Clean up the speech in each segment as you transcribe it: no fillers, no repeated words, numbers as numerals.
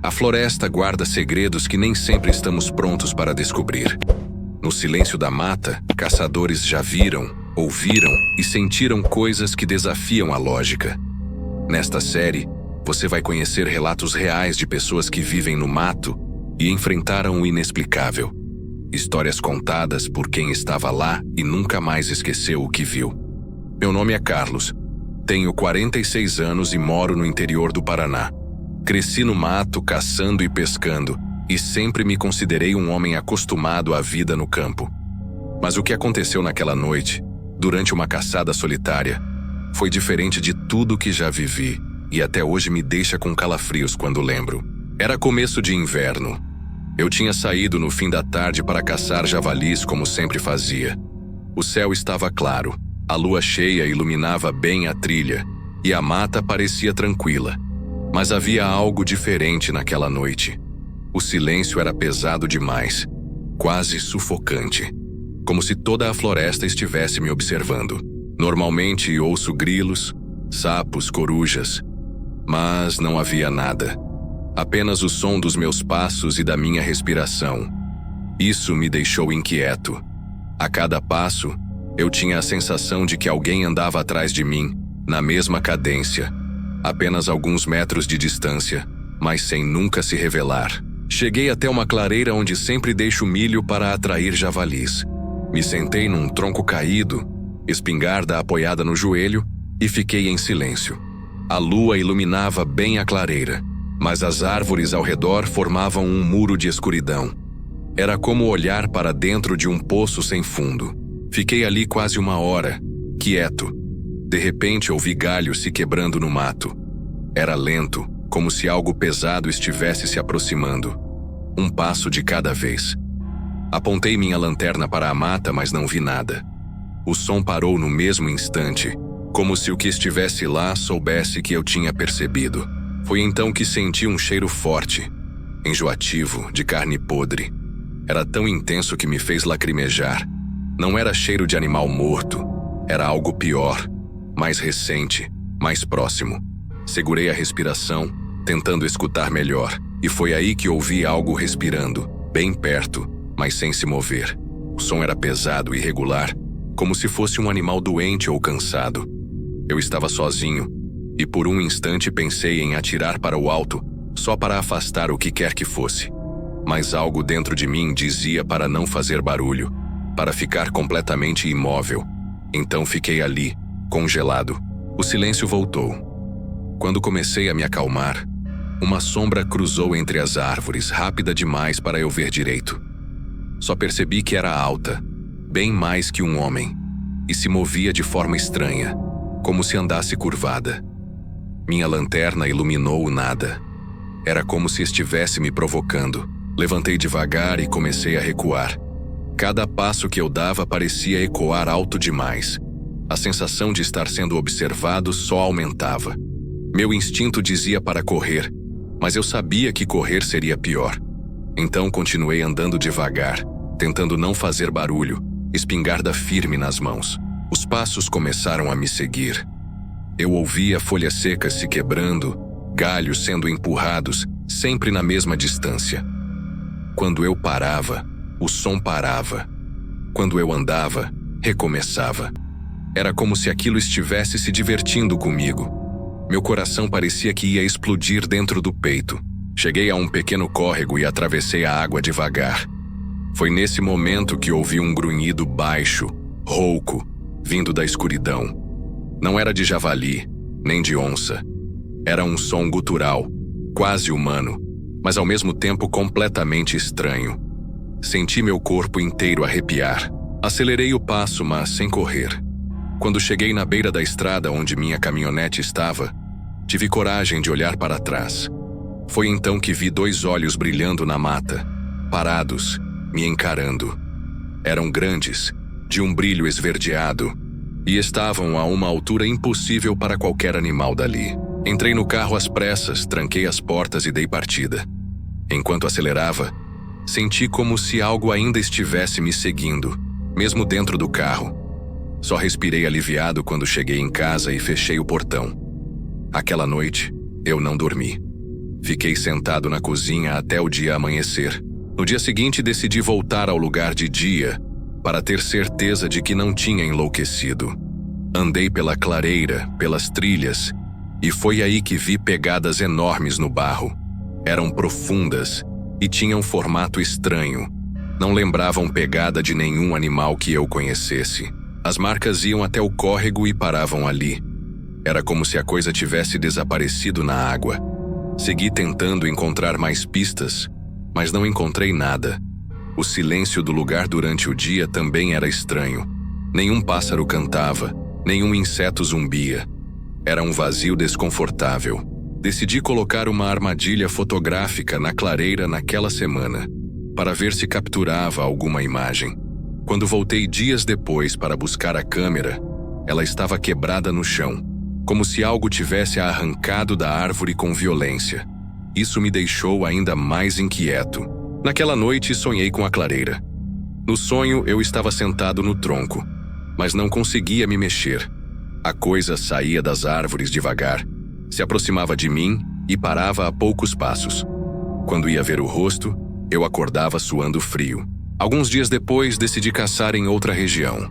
A floresta guarda segredos que nem sempre estamos prontos para descobrir. No silêncio da mata, caçadores já viram, ouviram e sentiram coisas que desafiam a lógica. Nesta série, você vai conhecer relatos reais de pessoas que vivem no mato e enfrentaram o inexplicável. Histórias contadas por quem estava lá e nunca mais esqueceu o que viu. Meu nome é Carlos. Tenho 46 anos e moro no interior do Paraná. Cresci no mato, caçando e pescando, e sempre me considerei um homem acostumado à vida no campo. Mas o que aconteceu naquela noite, durante uma caçada solitária, foi diferente de tudo que já vivi, e até hoje me deixa com calafrios quando lembro. Era começo de inverno. Eu tinha saído no fim da tarde para caçar javalis como sempre fazia. O céu estava claro, a lua cheia iluminava bem a trilha, e a mata parecia tranquila. Mas havia algo diferente naquela noite. O silêncio era pesado demais, quase sufocante, como se toda a floresta estivesse me observando. Normalmente ouço grilos, sapos, corujas, mas não havia nada. Apenas o som dos meus passos e da minha respiração. Isso me deixou inquieto. A cada passo, eu tinha a sensação de que alguém andava atrás de mim, na mesma cadência. Apenas alguns metros de distância, mas sem nunca se revelar. Cheguei até uma clareira onde sempre deixo milho para atrair javalis. Me sentei num tronco caído, espingarda apoiada no joelho, e fiquei em silêncio. A lua iluminava bem a clareira, mas as árvores ao redor formavam um muro de escuridão. Era como olhar para dentro de um poço sem fundo. Fiquei ali quase uma hora, quieto. De repente ouvi galhos se quebrando no mato. Era lento, como se algo pesado estivesse se aproximando. Um passo de cada vez. Apontei minha lanterna para a mata, mas não vi nada. O som parou no mesmo instante, como se o que estivesse lá soubesse que eu tinha percebido. Foi então que senti um cheiro forte, enjoativo, de carne podre. Era tão intenso que me fez lacrimejar. Não era cheiro de animal morto, era algo pior, mais recente, mais próximo. Segurei a respiração, tentando escutar melhor, e foi aí que ouvi algo respirando, bem perto, mas sem se mover. O som era pesado e irregular, como se fosse um animal doente ou cansado. Eu estava sozinho, e por um instante pensei em atirar para o alto, só para afastar o que quer que fosse. Mas algo dentro de mim dizia para não fazer barulho, para ficar completamente imóvel. Então fiquei ali, congelado. O silêncio voltou. Quando comecei a me acalmar, uma sombra cruzou entre as árvores, rápida demais para eu ver direito. Só percebi que era alta, bem mais que um homem, e se movia de forma estranha, como se andasse curvada. Minha lanterna iluminou o nada. Era como se estivesse me provocando. Levantei devagar e comecei a recuar. Cada passo que eu dava parecia ecoar alto demais. A sensação de estar sendo observado só aumentava. Meu instinto dizia para correr, mas eu sabia que correr seria pior. Então continuei andando devagar, tentando não fazer barulho, espingarda firme nas mãos. Os passos começaram a me seguir. Eu ouvia folhas secas se quebrando, galhos sendo empurrados, sempre na mesma distância. Quando eu parava, o som parava. Quando eu andava, recomeçava. Era como se aquilo estivesse se divertindo comigo. Meu coração parecia que ia explodir dentro do peito. Cheguei a um pequeno córrego e atravessei a água devagar. Foi nesse momento que ouvi um grunhido baixo, rouco, vindo da escuridão. Não era de javali, nem de onça. Era um som gutural, quase humano, mas ao mesmo tempo completamente estranho. Senti meu corpo inteiro arrepiar. Acelerei o passo, mas sem correr. Quando cheguei na beira da estrada onde minha caminhonete estava, tive coragem de olhar para trás. Foi então que vi 2 olhos brilhando na mata, parados, me encarando. Eram grandes, de um brilho esverdeado, e estavam a uma altura impossível para qualquer animal dali. Entrei no carro às pressas, tranquei as portas e dei partida. Enquanto acelerava, senti como se algo ainda estivesse me seguindo, mesmo dentro do carro. Só respirei aliviado quando cheguei em casa e fechei o portão. Aquela noite, eu não dormi. Fiquei sentado na cozinha até o dia amanhecer. No dia seguinte, decidi voltar ao lugar de dia para ter certeza de que não tinha enlouquecido. Andei pela clareira, pelas trilhas, e foi aí que vi pegadas enormes no barro. Eram profundas e tinham formato estranho. Não lembravam pegada de nenhum animal que eu conhecesse. As marcas iam até o córrego e paravam ali. Era como se a coisa tivesse desaparecido na água. Segui tentando encontrar mais pistas, mas não encontrei nada. O silêncio do lugar durante o dia também era estranho. Nenhum pássaro cantava, nenhum inseto zumbia. Era um vazio desconfortável. Decidi colocar uma armadilha fotográfica na clareira naquela semana, para ver se capturava alguma imagem. Quando voltei dias depois para buscar a câmera, ela estava quebrada no chão, como se algo tivesse a arrancado da árvore com violência. Isso me deixou ainda mais inquieto. Naquela noite, sonhei com a clareira. No sonho, eu estava sentado no tronco, mas não conseguia me mexer. A coisa saía das árvores devagar, se aproximava de mim e parava a poucos passos. Quando ia ver o rosto, eu acordava suando frio. Alguns dias depois, decidi caçar em outra região.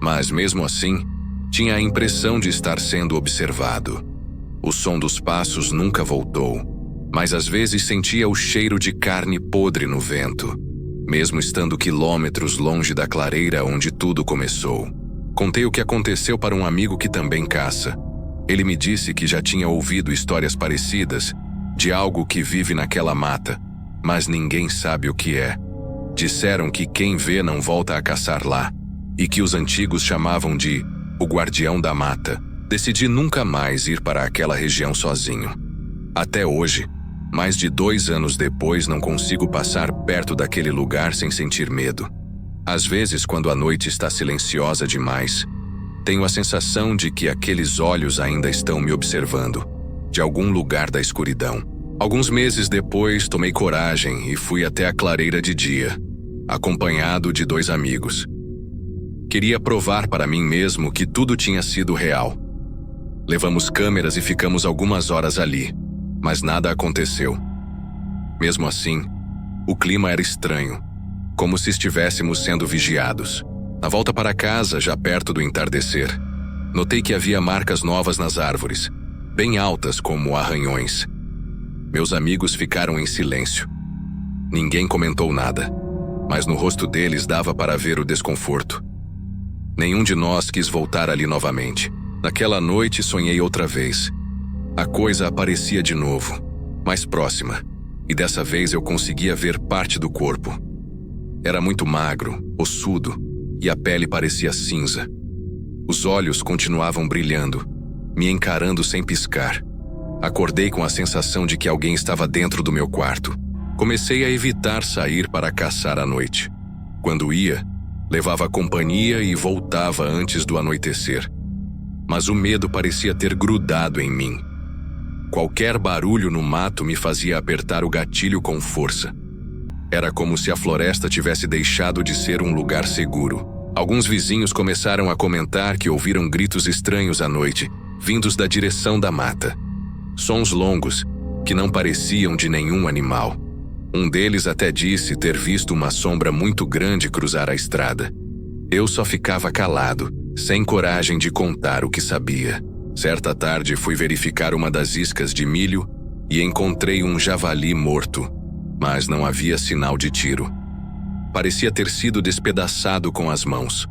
Mas mesmo assim, tinha a impressão de estar sendo observado. O som dos passos nunca voltou, mas às vezes sentia o cheiro de carne podre no vento, mesmo estando quilômetros longe da clareira onde tudo começou. Contei o que aconteceu para um amigo que também caça. Ele me disse que já tinha ouvido histórias parecidas, de algo que vive naquela mata, mas ninguém sabe o que é. Disseram que quem vê não volta a caçar lá, e que os antigos chamavam de o guardião da mata. Decidi nunca mais ir para aquela região sozinho. Até hoje, mais de 2 anos depois, não consigo passar perto daquele lugar sem sentir medo. Às vezes, quando a noite está silenciosa demais, tenho a sensação de que aqueles olhos ainda estão me observando, de algum lugar da escuridão. Alguns meses depois, tomei coragem e fui até a clareira de dia, acompanhado de 2 amigos. Queria provar para mim mesmo que tudo tinha sido real. Levamos câmeras e ficamos algumas horas ali, mas nada aconteceu. Mesmo assim, o clima era estranho, como se estivéssemos sendo vigiados. Na volta para casa, já perto do entardecer, notei que havia marcas novas nas árvores, bem altas como arranhões. Meus amigos ficaram em silêncio. Ninguém comentou nada, mas no rosto deles dava para ver o desconforto. Nenhum de nós quis voltar ali novamente. Naquela noite sonhei outra vez. A coisa aparecia de novo, mais próxima, e dessa vez eu conseguia ver parte do corpo. Era muito magro, ossudo, e a pele parecia cinza. Os olhos continuavam brilhando, me encarando sem piscar. Acordei com a sensação de que alguém estava dentro do meu quarto. Comecei a evitar sair para caçar à noite. Quando ia, levava companhia e voltava antes do anoitecer. Mas o medo parecia ter grudado em mim. Qualquer barulho no mato me fazia apertar o gatilho com força. Era como se a floresta tivesse deixado de ser um lugar seguro. Alguns vizinhos começaram a comentar que ouviram gritos estranhos à noite, vindos da direção da mata. Sons longos, que não pareciam de nenhum animal. Um deles até disse ter visto uma sombra muito grande cruzar a estrada. Eu só ficava calado, sem coragem de contar o que sabia. Certa tarde fui verificar uma das iscas de milho e encontrei um javali morto, mas não havia sinal de tiro. Parecia ter sido despedaçado com as mãos.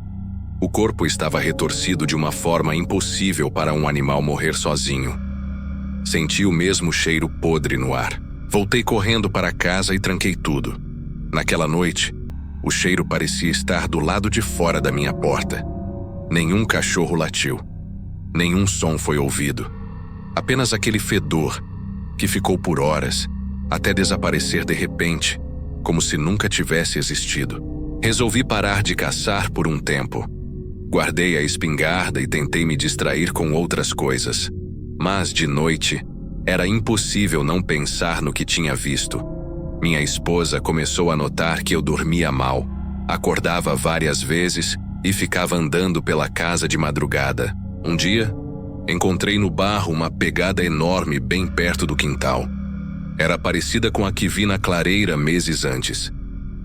O corpo estava retorcido de uma forma impossível para um animal morrer sozinho. Senti o mesmo cheiro podre no ar. Voltei correndo para casa e tranquei tudo. Naquela noite, o cheiro parecia estar do lado de fora da minha porta. Nenhum cachorro latiu. Nenhum som foi ouvido. Apenas aquele fedor, que ficou por horas, até desaparecer de repente, como se nunca tivesse existido. Resolvi parar de caçar por um tempo. Guardei a espingarda e tentei me distrair com outras coisas. Mas, de noite, era impossível não pensar no que tinha visto. Minha esposa começou a notar que eu dormia mal. Acordava várias vezes e ficava andando pela casa de madrugada. Um dia, encontrei no barro uma pegada enorme bem perto do quintal. Era parecida com a que vi na clareira meses antes.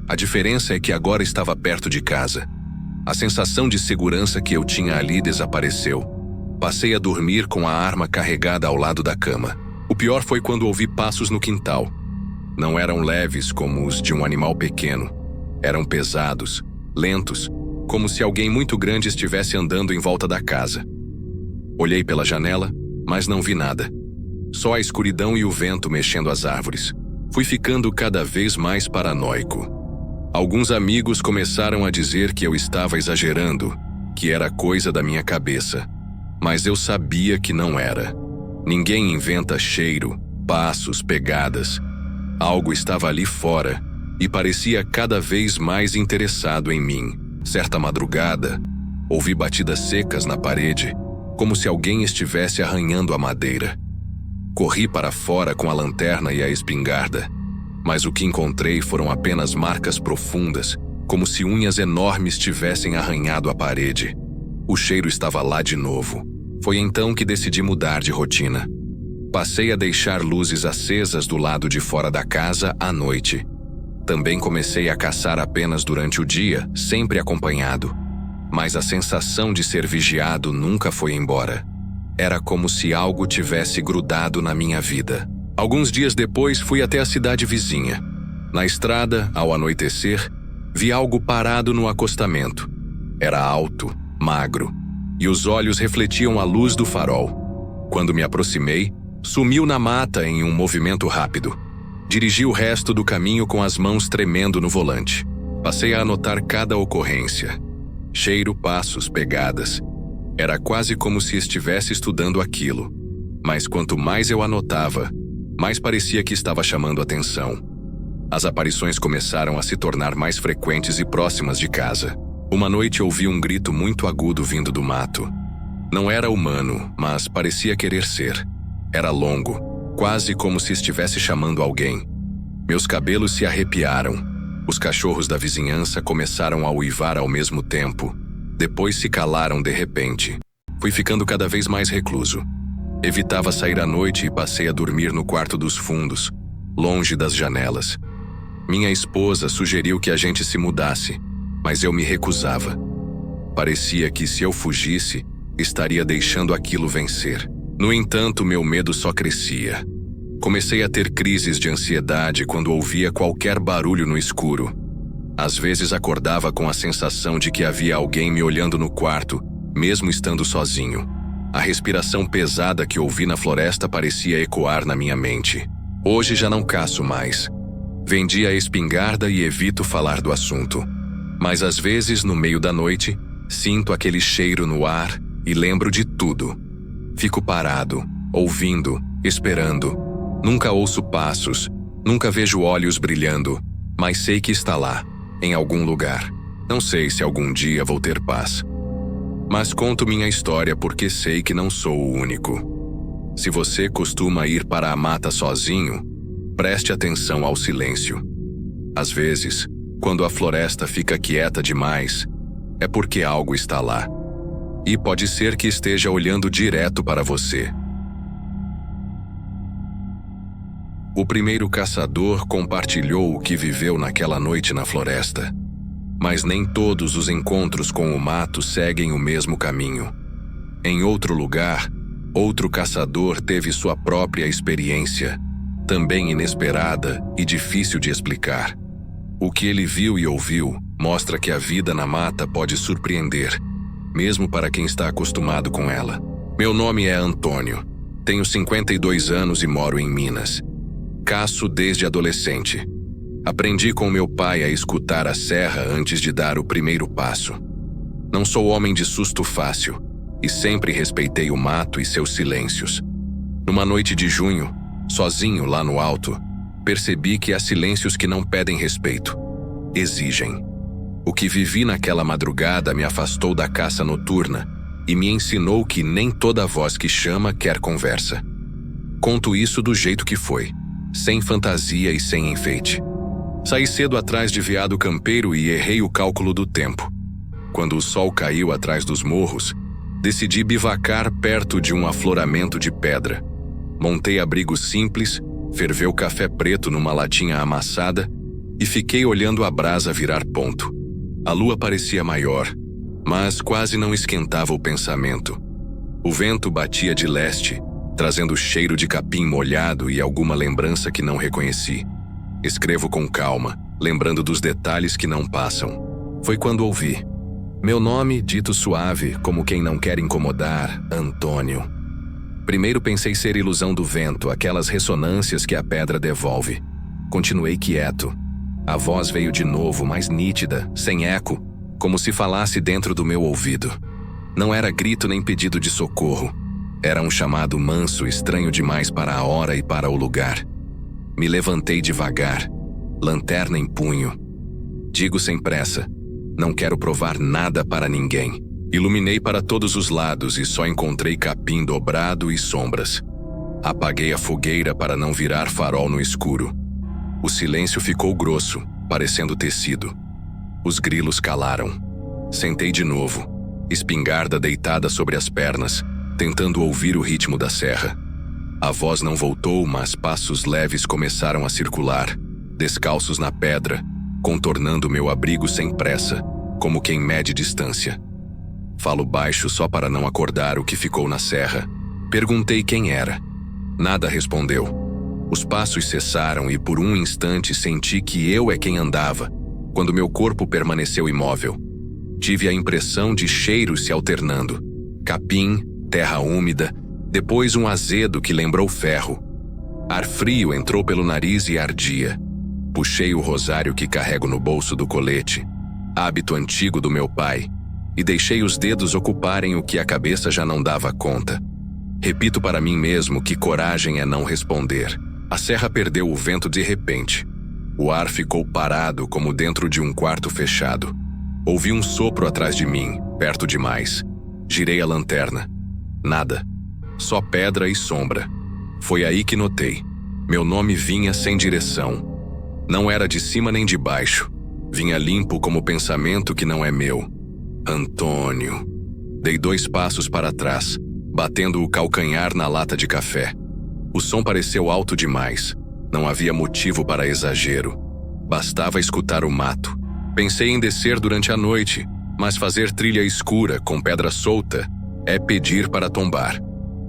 A diferença é que agora estava perto de casa. A sensação de segurança que eu tinha ali desapareceu. Passei a dormir com a arma carregada ao lado da cama. O pior foi quando ouvi passos no quintal. Não eram leves como os de um animal pequeno. Eram pesados, lentos, como se alguém muito grande estivesse andando em volta da casa. Olhei pela janela, mas não vi nada. Só a escuridão e o vento mexendo as árvores. Fui ficando cada vez mais paranoico. Alguns amigos começaram a dizer que eu estava exagerando, que era coisa da minha cabeça. Mas eu sabia que não era. Ninguém inventa cheiro, passos, pegadas. Algo estava ali fora e parecia cada vez mais interessado em mim. Certa madrugada, ouvi batidas secas na parede, como se alguém estivesse arranhando a madeira. Corri para fora com a lanterna e a espingarda, mas o que encontrei foram apenas marcas profundas, como se unhas enormes tivessem arranhado a parede. O cheiro estava lá de novo. Foi então que decidi mudar de rotina. Passei a deixar luzes acesas do lado de fora da casa à noite. Também comecei a caçar apenas durante o dia, sempre acompanhado. Mas a sensação de ser vigiado nunca foi embora. Era como se algo tivesse grudado na minha vida. Alguns dias depois, fui até a cidade vizinha. Na estrada, ao anoitecer, vi algo parado no acostamento. Era alto, magro, e os olhos refletiam a luz do farol. Quando me aproximei, sumiu na mata em um movimento rápido. Dirigi o resto do caminho com as mãos tremendo no volante. Passei a anotar cada ocorrência. Cheiro, passos, pegadas. Era quase como se estivesse estudando aquilo. Mas quanto mais eu anotava, mais parecia que estava chamando atenção. As aparições começaram a se tornar mais frequentes e próximas de casa. Uma noite ouvi um grito muito agudo vindo do mato. Não era humano, mas parecia querer ser. Era longo, quase como se estivesse chamando alguém. Meus cabelos se arrepiaram. Os cachorros da vizinhança começaram a uivar ao mesmo tempo. Depois se calaram de repente. Fui ficando cada vez mais recluso. Evitava sair à noite e passei a dormir no quarto dos fundos, longe das janelas. Minha esposa sugeriu que a gente se mudasse, mas eu me recusava. Parecia que se eu fugisse, estaria deixando aquilo vencer. No entanto, meu medo só crescia. Comecei a ter crises de ansiedade quando ouvia qualquer barulho no escuro. Às vezes acordava com a sensação de que havia alguém me olhando no quarto, mesmo estando sozinho. A respiração pesada que ouvi na floresta parecia ecoar na minha mente. Hoje já não caço mais. Vendi a espingarda e evito falar do assunto. Mas às vezes, no meio da noite, sinto aquele cheiro no ar e lembro de tudo. Fico parado, ouvindo, esperando. Nunca ouço passos, nunca vejo olhos brilhando, mas sei que está lá, em algum lugar. Não sei se algum dia vou ter paz. Mas conto minha história porque sei que não sou o único. Se você costuma ir para a mata sozinho, preste atenção ao silêncio. Às vezes, quando a floresta fica quieta demais, é porque algo está lá. E pode ser que esteja olhando direto para você. O primeiro caçador compartilhou o que viveu naquela noite na floresta. Mas nem todos os encontros com o mato seguem o mesmo caminho. Em outro lugar, outro caçador teve sua própria experiência, também inesperada e difícil de explicar. O que ele viu e ouviu mostra que a vida na mata pode surpreender, mesmo para quem está acostumado com ela. Meu nome é Antônio. Tenho 52 anos e moro em Minas. Caço desde adolescente. Aprendi com meu pai a escutar a serra antes de dar o primeiro passo. Não sou homem de susto fácil e sempre respeitei o mato e seus silêncios. Numa noite de junho, sozinho lá no alto, percebi que há silêncios que não pedem respeito, exigem. O que vivi naquela madrugada me afastou da caça noturna e me ensinou que nem toda voz que chama quer conversa. Conto isso do jeito que foi, sem fantasia e sem enfeite. Saí cedo atrás de veado campeiro e errei o cálculo do tempo. Quando o sol caiu atrás dos morros, decidi bivacar perto de um afloramento de pedra. Montei abrigo simples Ferveu café preto numa latinha amassada e fiquei olhando a brasa virar ponto. A lua parecia maior, mas quase não esquentava o pensamento. O vento batia de leste, trazendo cheiro de capim molhado e alguma lembrança que não reconheci. Escrevo com calma, lembrando dos detalhes que não passam. Foi quando ouvi. Meu nome, dito suave, como quem não quer incomodar, Antônio. Primeiro pensei ser ilusão do vento, aquelas ressonâncias que a pedra devolve. Continuei quieto. A voz veio de novo, mais nítida, sem eco, como se falasse dentro do meu ouvido. Não era grito nem pedido de socorro. Era um chamado manso, estranho demais para a hora e para o lugar. Me levantei devagar, lanterna em punho. Digo sem pressa, não quero provar nada para ninguém. Iluminei para todos os lados e só encontrei capim dobrado e sombras. Apaguei a fogueira para não virar farol no escuro. O silêncio ficou grosso, parecendo tecido. Os grilos calaram. Sentei de novo, espingarda deitada sobre as pernas, tentando ouvir o ritmo da serra. A voz não voltou, mas passos leves começaram a circular, descalços na pedra, contornando meu abrigo sem pressa, como quem mede distância. Falo baixo só para não acordar o que ficou na serra. Perguntei quem era. Nada respondeu. Os passos cessaram e por um instante senti que eu é quem andava, quando meu corpo permaneceu imóvel. Tive a impressão de cheiros se alternando. Capim, terra úmida, depois um azedo que lembrou ferro. Ar frio entrou pelo nariz e ardia. Puxei o rosário que carrego no bolso do colete, hábito antigo do meu pai, e deixei os dedos ocuparem o que a cabeça já não dava conta. Repito para mim mesmo que coragem é não responder. A serra perdeu o vento de repente. O ar ficou parado como dentro de um quarto fechado. Ouvi um sopro atrás de mim, perto demais. Girei a lanterna. Nada. Só pedra e sombra. Foi aí que notei. Meu nome vinha sem direção. Não era de cima nem de baixo. Vinha limpo como pensamento que não é meu. Antônio. Dei 2 passos para trás, batendo o calcanhar na lata de café. O som pareceu alto demais. Não havia motivo para exagero. Bastava escutar o mato. Pensei em descer durante a noite, mas fazer trilha escura com pedra solta é pedir para tombar.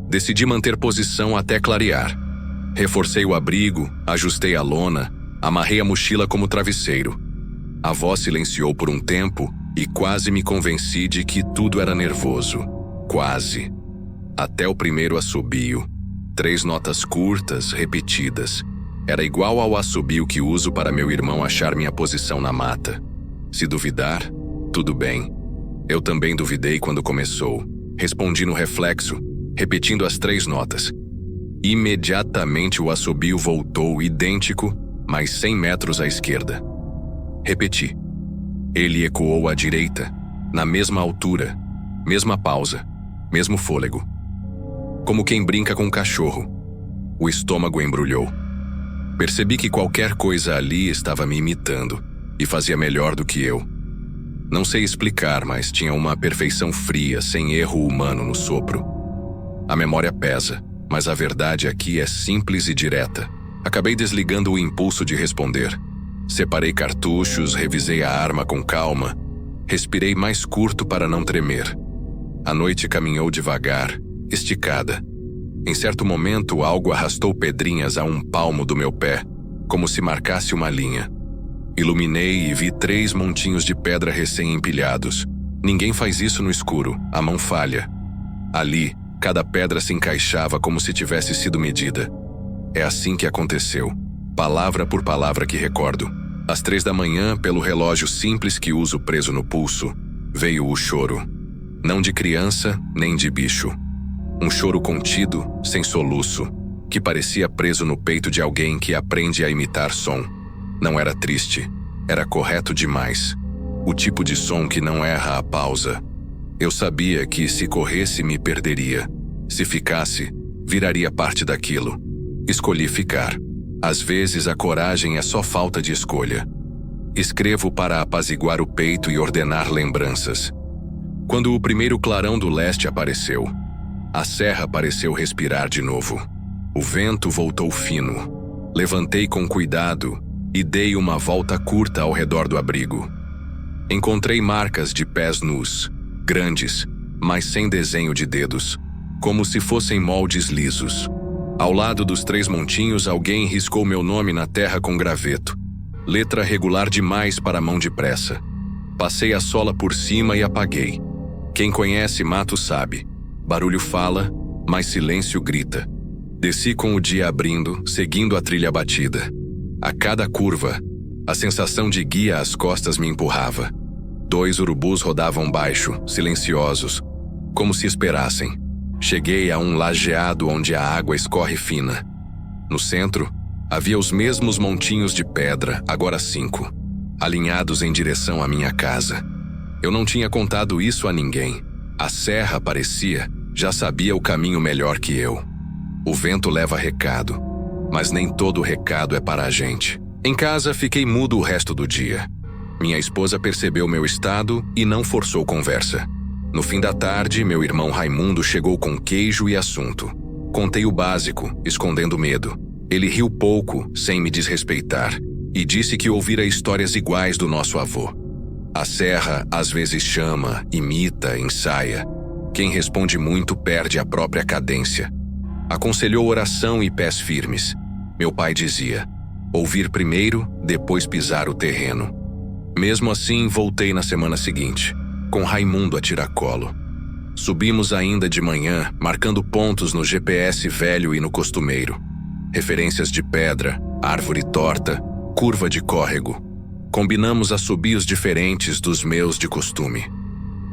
Decidi manter posição até clarear. Reforcei o abrigo, ajustei a lona, amarrei a mochila como travesseiro. A voz silenciou por um tempo e quase me convenci de que tudo era nervoso. Quase. Até o primeiro assobio. 3 notas curtas, repetidas. Era igual ao assobio que uso para meu irmão achar minha posição na mata. Se duvidar, tudo bem. Eu também duvidei quando começou. Respondi no reflexo, repetindo as 3 notas. Imediatamente o assobio voltou idêntico, mas 100 metros à esquerda. Repeti. Ele ecoou à direita, na mesma altura, mesma pausa, mesmo fôlego. Como quem brinca com um cachorro. O estômago embrulhou. Percebi que qualquer coisa ali estava me imitando e fazia melhor do que eu. Não sei explicar, mas tinha uma perfeição fria, sem erro humano no sopro. A memória pesa, mas a verdade aqui é simples e direta. Acabei desligando o impulso de responder. Separei cartuchos, revisei a arma com calma. Respirei mais curto para não tremer. A noite caminhou devagar, esticada. Em certo momento, algo arrastou pedrinhas a 1 palmo do meu pé, como se marcasse uma linha. Iluminei e vi 3 montinhos de pedra recém-empilhados. Ninguém faz isso no escuro, a mão falha. Ali, cada pedra se encaixava como se tivesse sido medida. É assim que aconteceu, palavra por palavra que recordo. Às 3 da manhã, pelo relógio simples que uso preso no pulso, veio o choro. Não de criança, nem de bicho. Um choro contido, sem soluço, que parecia preso no peito de alguém que aprende a imitar som. Não era triste, era correto demais. O tipo de som que não erra a pausa. Eu sabia que se corresse me perderia. Se ficasse, viraria parte daquilo. Escolhi ficar. Às vezes a coragem é só falta de escolha. Escrevo para apaziguar o peito e ordenar lembranças. Quando o primeiro clarão do leste apareceu, a serra pareceu respirar de novo. O vento voltou fino. Levantei com cuidado e dei uma volta curta ao redor do abrigo. Encontrei marcas de pés nus, grandes, mas sem desenho de dedos, como se fossem moldes lisos. Ao lado dos 3 montinhos, alguém riscou meu nome na terra com graveto. Letra regular demais para mão depressa. Passei a sola por cima e apaguei. Quem conhece mato sabe. Barulho fala, mas silêncio grita. Desci com o dia abrindo, seguindo a trilha batida. A cada curva, a sensação de guia às costas me empurrava. 2 urubus rodavam baixo, silenciosos, como se esperassem. Cheguei a um lajeado onde a água escorre fina. No centro, havia os mesmos montinhos de pedra, agora 5, alinhados em direção à minha casa. Eu não tinha contado isso a ninguém. A serra, parecia, já sabia o caminho melhor que eu. O vento leva recado, mas nem todo recado é para a gente. Em casa, fiquei mudo o resto do dia. Minha esposa percebeu meu estado e não forçou conversa. No fim da tarde, meu irmão Raimundo chegou com queijo e assunto. Contei o básico, escondendo medo. Ele riu pouco, sem me desrespeitar, e disse que ouvira histórias iguais do nosso avô. A serra às vezes chama, imita, ensaia. Quem responde muito perde a própria cadência. Aconselhou oração e pés firmes. Meu pai dizia: ouvir primeiro, depois pisar o terreno. Mesmo assim, voltei na semana seguinte, com Raimundo a tiracolo. Subimos ainda de manhã, marcando pontos no GPS velho e no costumeiro. Referências de pedra, árvore torta, curva de córrego. Combinamos assobios diferentes dos meus de costume.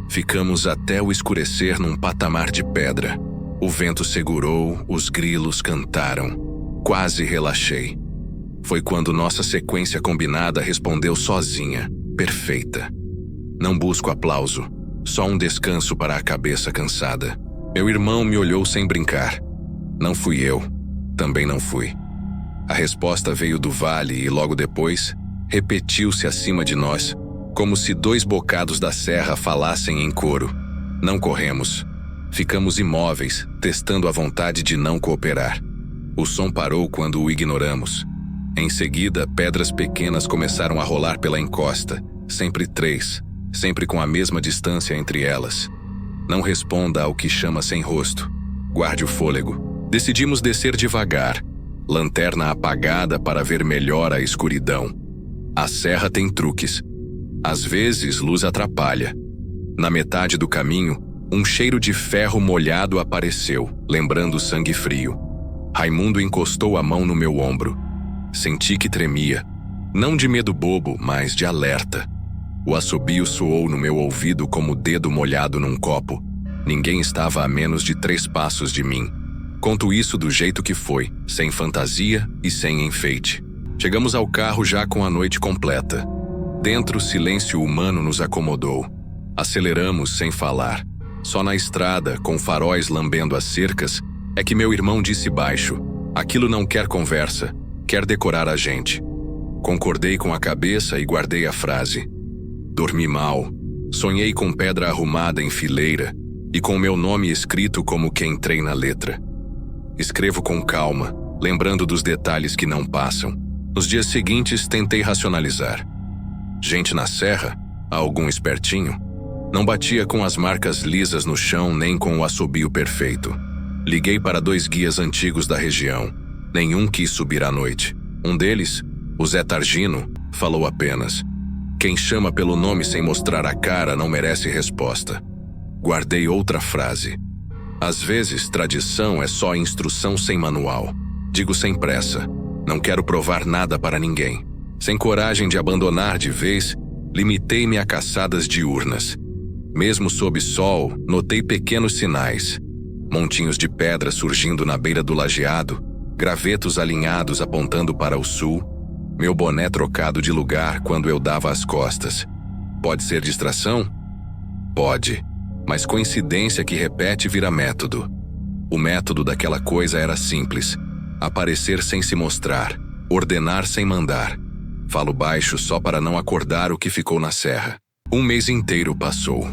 Ficamos até o escurecer num patamar de pedra. O vento segurou, os grilos cantaram. Quase relaxei. Foi quando nossa sequência combinada respondeu sozinha, perfeita. Não busco aplauso, só um descanso para a cabeça cansada. Meu irmão me olhou sem brincar. Não fui eu, também não fui. A resposta veio do vale e logo depois repetiu-se acima de nós, como se 2 bocados da serra falassem em coro. Não corremos. Ficamos imóveis, testando a vontade de não cooperar. O som parou quando o ignoramos. Em seguida, pedras pequenas começaram a rolar pela encosta, sempre 3, sempre com a mesma distância entre elas. Não responda ao que chama sem rosto. Guarde o fôlego. Decidimos descer devagar, lanterna apagada para ver melhor a escuridão. A serra tem truques. Às vezes, luz atrapalha. Na metade do caminho, um cheiro de ferro molhado apareceu, lembrando sangue frio. Raimundo encostou a mão no meu ombro. Senti que tremia. Não de medo bobo, mas de alerta. O assobio soou no meu ouvido como dedo molhado num copo. Ninguém estava a menos de 3 passos de mim. Conto isso do jeito que foi, sem fantasia e sem enfeite. Chegamos ao carro já com a noite completa. Dentro, o silêncio humano nos acomodou. Aceleramos sem falar. Só na estrada, com faróis lambendo as cercas, é que meu irmão disse baixo: aquilo não quer conversa, quer decorar a gente. Concordei com a cabeça e guardei a frase. Dormi mal. Sonhei com pedra arrumada em fileira e com meu nome escrito como quem treina a letra. Escrevo com calma, lembrando dos detalhes que não passam. Nos dias seguintes, tentei racionalizar. Gente na serra? Algum espertinho? Não batia com as marcas lisas no chão nem com o assobio perfeito. Liguei para 2 guias antigos da região. Nenhum quis subir à noite. Um deles, o Zé Targino, falou apenas: quem chama pelo nome sem mostrar a cara não merece resposta. Guardei outra frase. Às vezes, tradição é só instrução sem manual. Digo sem pressa. Não quero provar nada para ninguém. Sem coragem de abandonar de vez, limitei-me a caçadas diurnas. Mesmo sob sol, notei pequenos sinais. Montinhos de pedra surgindo na beira do lajeado, gravetos alinhados apontando para o sul, meu boné trocado de lugar quando eu dava as costas. Pode ser distração? Pode, mas coincidência que repete vira método. O método daquela coisa era simples: aparecer sem se mostrar, ordenar sem mandar. Falo baixo só para não acordar o que ficou na serra. 1 mês inteiro passou.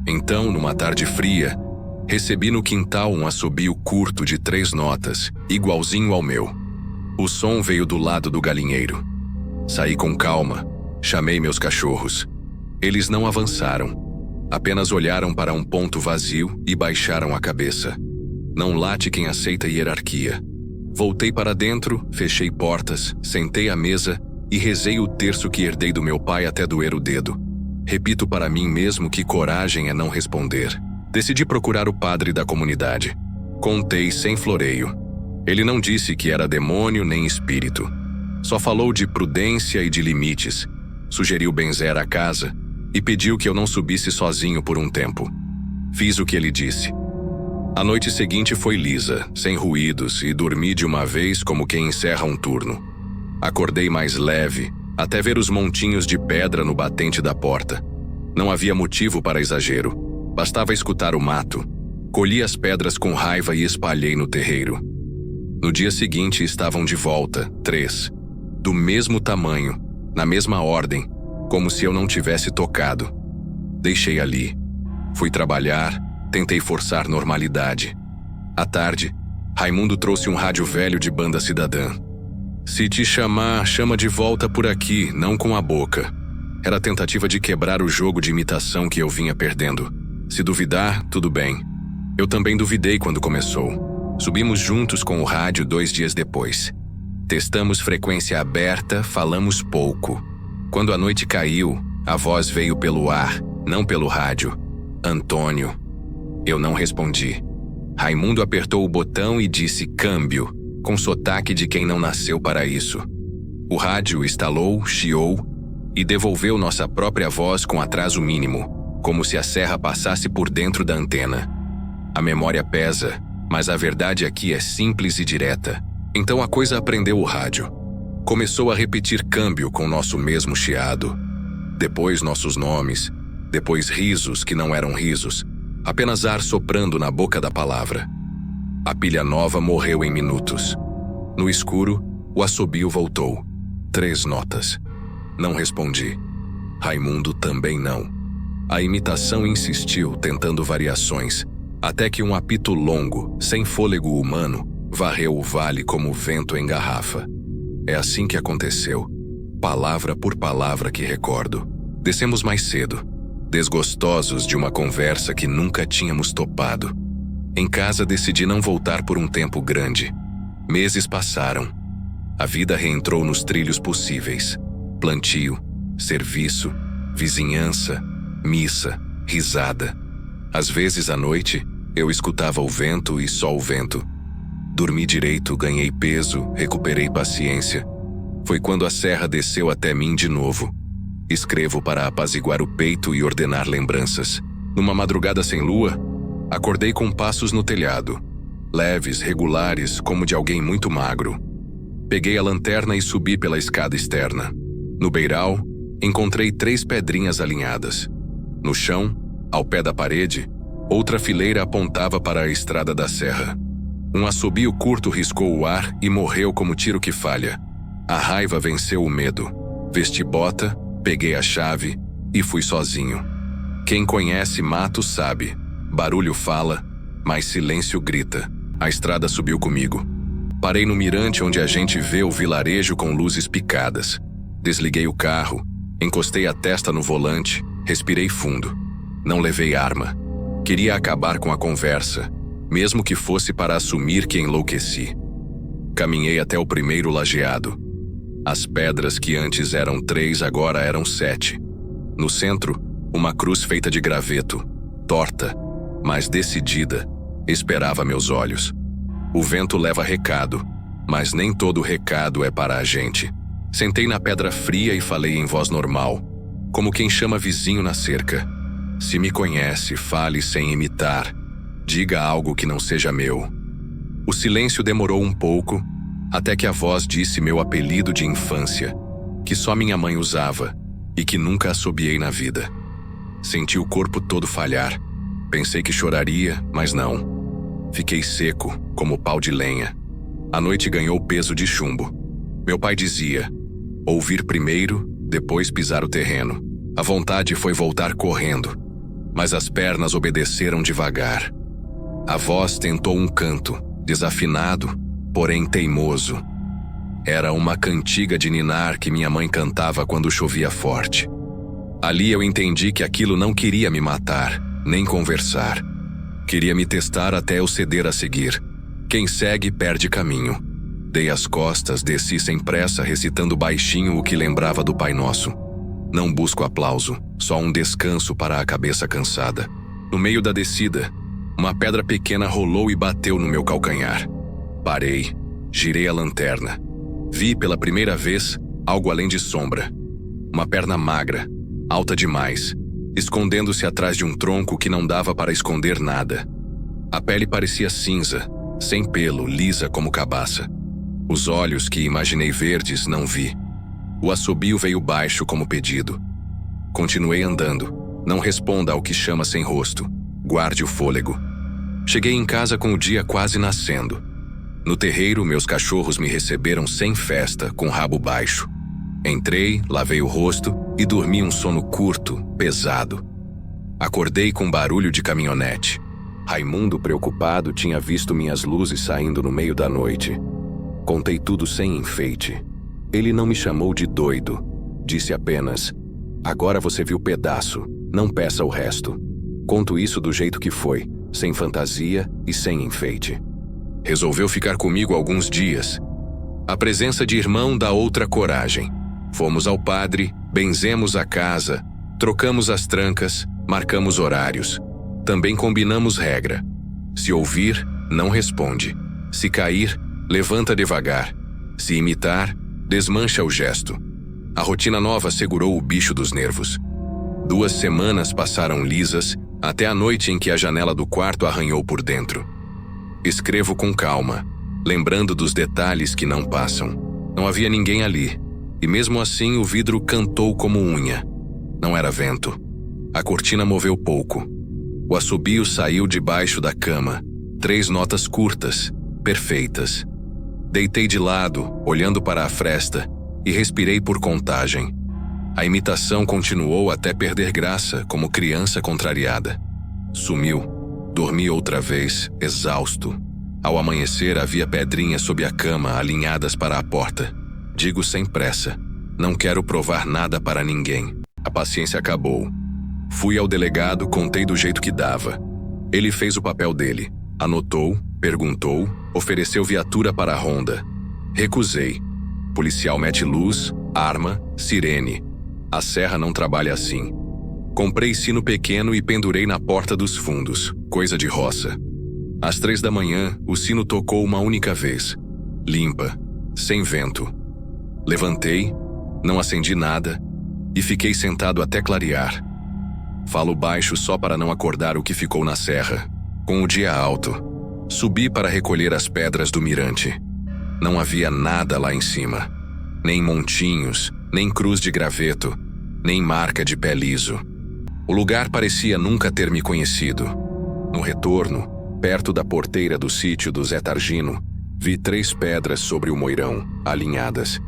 Então, numa tarde fria, recebi no quintal um assobio curto de 3 notas, igualzinho ao meu. O som veio do lado do galinheiro. Saí com calma, chamei meus cachorros. Eles não avançaram. Apenas olharam para um ponto vazio e baixaram a cabeça. Não late quem aceita hierarquia. Voltei para dentro, fechei portas, sentei à mesa e rezei o terço que herdei do meu pai até doer o dedo. Repito para mim mesmo que coragem é não responder. Decidi procurar o padre da comunidade. Contei sem floreio. Ele não disse que era demônio nem espírito. Só falou de prudência e de limites. Sugeriu benzer a casa e pediu que eu não subisse sozinho por um tempo. Fiz o que ele disse. A noite seguinte foi lisa, sem ruídos, e dormi de uma vez como quem encerra um turno. Acordei mais leve, até ver os montinhos de pedra no batente da porta. Não havia motivo para exagero. Bastava escutar o mato. Colhi as pedras com raiva e espalhei no terreiro. No dia seguinte estavam de volta, 3. Do mesmo tamanho, na mesma ordem, como se eu não tivesse tocado. Deixei ali. Fui trabalhar, tentei forçar normalidade. À tarde, Raimundo trouxe um rádio velho de banda cidadã. Se te chamar, chama de volta por aqui, não com a boca. Era a tentativa de quebrar o jogo de imitação que eu vinha perdendo. Se duvidar, tudo bem. Eu também duvidei quando começou. Subimos juntos com o rádio 2 dias depois. Testamos frequência aberta, falamos pouco. Quando a noite caiu, a voz veio pelo ar, não pelo rádio. Antônio. Eu não respondi. Raimundo apertou o botão e disse câmbio, com sotaque de quem não nasceu para isso. O rádio estalou, chiou e devolveu nossa própria voz com atraso mínimo, como se a serra passasse por dentro da antena. A memória pesa, mas a verdade aqui é simples e direta. Então a coisa aprendeu o rádio. Começou a repetir câmbio com nosso mesmo chiado. Depois nossos nomes, depois risos que não eram risos, apenas ar soprando na boca da palavra. A pilha nova morreu em minutos. No escuro, o assobio voltou. 3 notas. Não respondi. Raimundo também não. A imitação insistiu, tentando variações, até que um apito longo, sem fôlego humano, varreu o vale como vento em garrafa. É assim que aconteceu, palavra por palavra que recordo. Descemos mais cedo, desgostosos de uma conversa que nunca tínhamos topado. Em casa decidi não voltar por um tempo grande. Meses passaram. A vida reentrou nos trilhos possíveis. Plantio, serviço, vizinhança, missa, risada. Às vezes à noite, eu escutava o vento e só o vento. Dormi direito, ganhei peso, recuperei paciência. Foi quando a serra desceu até mim de novo. Escrevo para apaziguar o peito e ordenar lembranças. Numa madrugada sem lua, acordei com passos no telhado. Leves, regulares, como de alguém muito magro. Peguei a lanterna e subi pela escada externa. No beiral, encontrei 3 pedrinhas alinhadas. No chão, ao pé da parede, outra fileira apontava para a estrada da serra. Um assobio curto riscou o ar e morreu como tiro que falha. A raiva venceu o medo. Vesti bota, peguei a chave e fui sozinho. Quem conhece mato sabe. Barulho fala, mas silêncio grita. A estrada subiu comigo. Parei no mirante onde a gente vê o vilarejo com luzes picadas. Desliguei o carro, encostei a testa no volante, respirei fundo. Não levei arma. Queria acabar com a conversa, mesmo que fosse para assumir que enlouqueci. Caminhei até o primeiro lajeado. As pedras que antes eram 3 agora eram 7. No centro, uma cruz feita de graveto, torta, mas decidida, esperava meus olhos. O vento leva recado, mas nem todo recado é para a gente. Sentei na pedra fria e falei em voz normal, como quem chama vizinho na cerca. Se me conhece, fale sem imitar. Diga algo que não seja meu. O silêncio demorou um pouco, até que a voz disse meu apelido de infância, que só minha mãe usava e que nunca assobiei na vida. Senti o corpo todo falhar. Pensei que choraria, mas não. Fiquei seco, como pau de lenha. A noite ganhou peso de chumbo. Meu pai dizia, ouvir primeiro, depois pisar o terreno. A vontade foi voltar correndo, mas as pernas obedeceram devagar. A voz tentou um canto, desafinado, porém teimoso. Era uma cantiga de ninar que minha mãe cantava quando chovia forte. Ali eu entendi que aquilo não queria me matar, nem conversar. Queria me testar até eu ceder a seguir. Quem segue perde caminho. Dei as costas, desci sem pressa, recitando baixinho o que lembrava do Pai Nosso. Não busco aplauso, só um descanso para a cabeça cansada. No meio da descida, uma pedra pequena rolou e bateu no meu calcanhar. Parei, girei a lanterna. Vi pela primeira vez algo além de sombra. Uma perna magra, alta demais, escondendo-se atrás de um tronco que não dava para esconder nada. A pele parecia cinza, sem pelo, lisa como cabaça. Os olhos que imaginei verdes não vi. O assobio veio baixo como pedido. Continuei andando. Não responda ao que chama sem rosto. Guarde o fôlego. Cheguei em casa com o dia quase nascendo. No terreiro, meus cachorros me receberam sem festa, com o rabo baixo. Entrei, lavei o rosto e dormi um sono curto, pesado. Acordei com barulho de caminhonete. Raimundo, preocupado, tinha visto minhas luzes saindo no meio da noite. Contei tudo sem enfeite. Ele não me chamou de doido. Disse apenas: agora você viu pedaço, não peça o resto. Conto isso do jeito que foi, sem fantasia e sem enfeite. Resolveu ficar comigo alguns dias. A presença de irmão dá outra coragem. Fomos ao padre, benzemos a casa, trocamos as trancas, marcamos horários. Também combinamos regra. Se ouvir, não responde. Se cair, levanta devagar. Se imitar, desmancha o gesto. A rotina nova segurou o bicho dos nervos. 2 semanas passaram lisas, até a noite em que a janela do quarto arranhou por dentro. Escrevo com calma, lembrando dos detalhes que não passam. Não havia ninguém ali, e mesmo assim o vidro cantou como unha. Não era vento. A cortina moveu pouco. O assobio saiu debaixo da cama. 3 notas curtas, perfeitas. Deitei de lado, olhando para a fresta, e respirei por contagem. A imitação continuou até perder graça, como criança contrariada. Sumiu. Dormi outra vez, exausto. Ao amanhecer, havia pedrinhas sob a cama, alinhadas para a porta. Digo sem pressa. Não quero provar nada para ninguém. A paciência acabou. Fui ao delegado, contei do jeito que dava. Ele fez o papel dele. Anotou, perguntou, ofereceu viatura para a ronda. Recusei. Policial mete luz, arma, sirene. A serra não trabalha assim. Comprei sino pequeno e pendurei na porta dos fundos, coisa de roça. Às 3 da manhã, o sino tocou uma única vez. Limpa, sem vento. Levantei, não acendi nada e fiquei sentado até clarear. Falo baixo só para não acordar o que ficou na serra. Com o dia alto, subi para recolher as pedras do mirante. Não havia nada lá em cima. Nem montinhos, nem cruz de graveto, nem marca de pé liso. O lugar parecia nunca ter me conhecido. No retorno, perto da porteira do sítio do Zé Targino, vi 3 pedras sobre o moirão, alinhadas.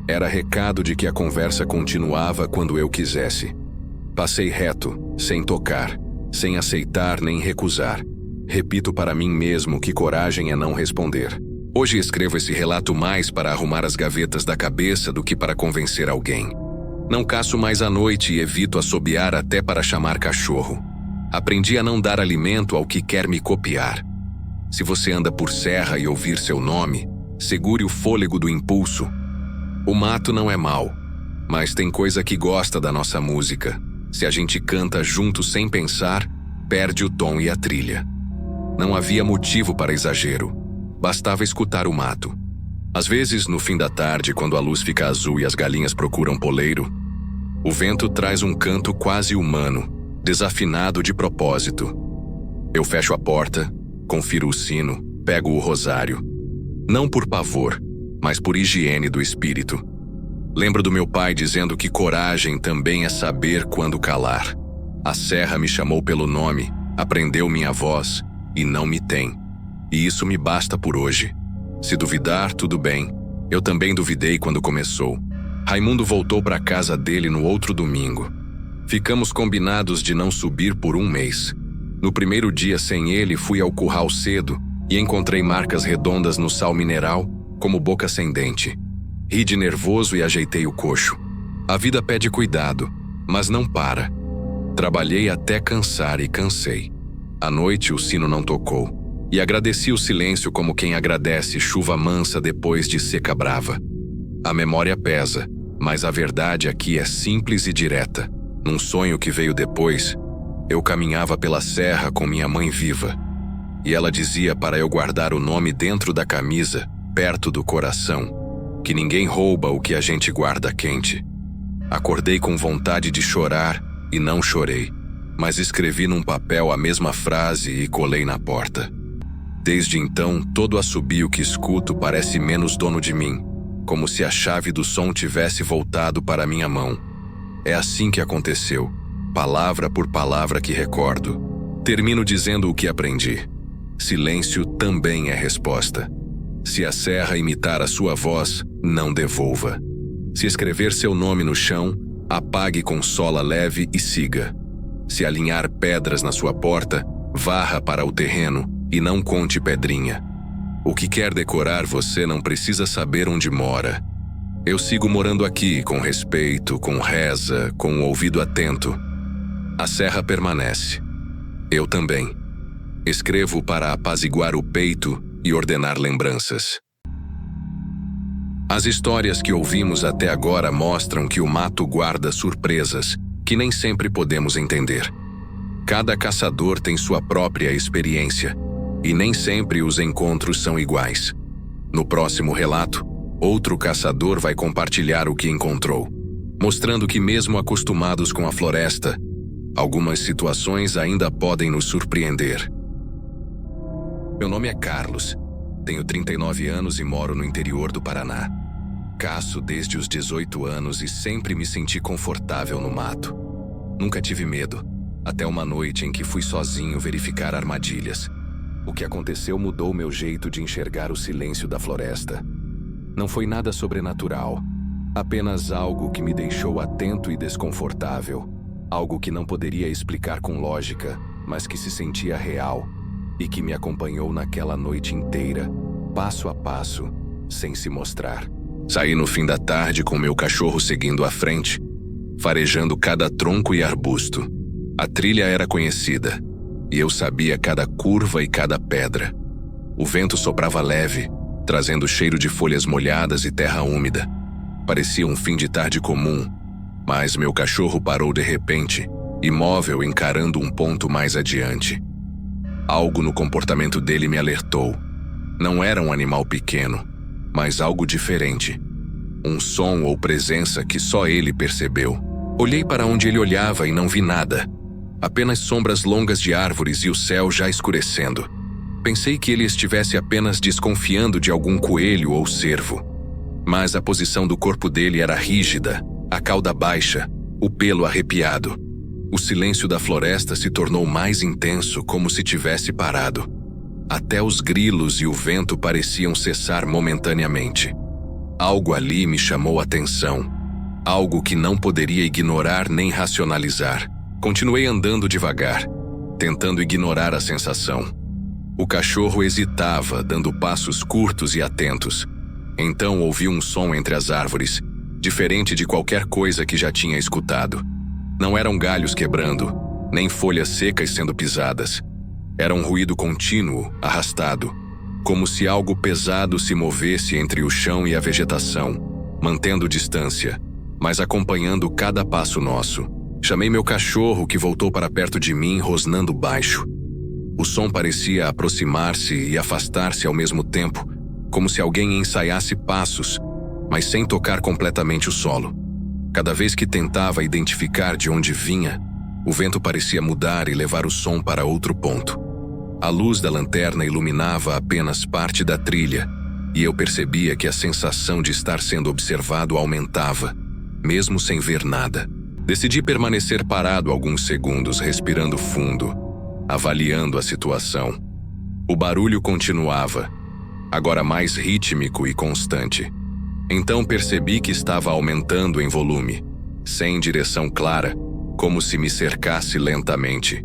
Era recado de que a conversa continuava quando eu quisesse. Passei reto, sem tocar, sem aceitar nem recusar. Repito para mim mesmo que coragem é não responder. Hoje escrevo esse relato mais para arrumar as gavetas da cabeça do que para convencer alguém. Não caço mais à noite e evito assobiar até para chamar cachorro. Aprendi a não dar alimento ao que quer me copiar. Se você anda por serra e ouvir seu nome, segure o fôlego do impulso. O mato não é mau, mas tem coisa que gosta da nossa música. Se a gente canta junto sem pensar, perde o tom e a trilha. Não havia motivo para exagero. Bastava escutar o mato. Às vezes, no fim da tarde, quando a luz fica azul e as galinhas procuram poleiro, o vento traz um canto quase humano, desafinado de propósito. Eu fecho a porta, confiro o sino, pego o rosário. Não por pavor, mas por higiene do espírito. Lembro do meu pai dizendo que coragem também é saber quando calar. A serra me chamou pelo nome, aprendeu minha voz e não me tem. E isso me basta por hoje. Se duvidar, tudo bem. Eu também duvidei quando começou. Raimundo voltou para a casa dele no outro domingo. Ficamos combinados de não subir por 1 mês. No primeiro dia sem ele, fui ao curral cedo e encontrei marcas redondas no sal mineral, como boca sem dente. Ri de nervoso e ajeitei o coxo. A vida pede cuidado, mas não para. Trabalhei até cansar e cansei. À noite o sino não tocou, e agradeci o silêncio como quem agradece chuva mansa depois de seca brava. A memória pesa, mas a verdade aqui é simples e direta. Num sonho que veio depois, eu caminhava pela serra com minha mãe viva, e ela dizia para eu guardar o nome dentro da camisa, perto do coração, que ninguém rouba o que a gente guarda quente. Acordei com vontade de chorar e não chorei, mas escrevi num papel a mesma frase e colei na porta. Desde então, todo assobio que escuto parece menos dono de mim, como se a chave do som tivesse voltado para minha mão. É assim que aconteceu, palavra por palavra que recordo. Termino dizendo o que aprendi. Silêncio também é resposta. Se a serra imitar a sua voz, não devolva. Se escrever seu nome no chão, apague com sola leve e siga. Se alinhar pedras na sua porta, varra para o terreno e não conte pedrinha. O que quer decorar você não precisa saber onde mora. Eu sigo morando aqui com respeito, com reza, com o ouvido atento. A serra permanece. Eu também. Escrevo para apaziguar o peito e ordenar lembranças. As histórias que ouvimos até agora mostram que o mato guarda surpresas que nem sempre podemos entender. Cada caçador tem sua própria experiência, e nem sempre os encontros são iguais. No próximo relato, outro caçador vai compartilhar o que encontrou, mostrando que mesmo acostumados com a floresta, algumas situações ainda podem nos surpreender. Meu nome é Carlos, tenho 39 anos e moro no interior do Paraná. Caço desde os 18 anos e sempre me senti confortável no mato. Nunca tive medo, até uma noite em que fui sozinho verificar armadilhas. O que aconteceu mudou meu jeito de enxergar o silêncio da floresta. Não foi nada sobrenatural, apenas algo que me deixou atento e desconfortável. Algo que não poderia explicar com lógica, mas que se sentia real e que me acompanhou naquela noite inteira, passo a passo, sem se mostrar. Saí no fim da tarde com meu cachorro seguindo à frente, farejando cada tronco e arbusto. A trilha era conhecida, e eu sabia cada curva e cada pedra. O vento soprava leve, trazendo cheiro de folhas molhadas e terra úmida. Parecia um fim de tarde comum, mas meu cachorro parou de repente, imóvel encarando um ponto mais adiante. Algo no comportamento dele me alertou. Não era um animal pequeno, mas algo diferente. Um som ou presença que só ele percebeu. Olhei para onde ele olhava e não vi nada. Apenas sombras longas de árvores e o céu já escurecendo. Pensei que ele estivesse apenas desconfiando de algum coelho ou cervo. Mas a posição do corpo dele era rígida, a cauda baixa, o pelo arrepiado. O silêncio da floresta se tornou mais intenso, como se tivesse parado. Até os grilos e o vento pareciam cessar momentaneamente. Algo ali me chamou a atenção. Algo que não poderia ignorar nem racionalizar. Continuei andando devagar, tentando ignorar a sensação. O cachorro hesitava, dando passos curtos e atentos. Então ouvi um som entre as árvores, diferente de qualquer coisa que já tinha escutado. Não eram galhos quebrando, nem folhas secas sendo pisadas. Era um ruído contínuo, arrastado, como se algo pesado se movesse entre o chão e a vegetação, mantendo distância, mas acompanhando cada passo nosso. Chamei meu cachorro, que voltou para perto de mim, rosnando baixo. O som parecia aproximar-se e afastar-se ao mesmo tempo, como se alguém ensaiasse passos, mas sem tocar completamente o solo. Cada vez que tentava identificar de onde vinha, o vento parecia mudar e levar o som para outro ponto. A luz da lanterna iluminava apenas parte da trilha, e eu percebia que a sensação de estar sendo observado aumentava, mesmo sem ver nada. Decidi permanecer parado alguns segundos, respirando fundo, avaliando a situação. O barulho continuava, agora mais rítmico e constante. Então percebi que estava aumentando em volume, sem direção clara, como se me cercasse lentamente.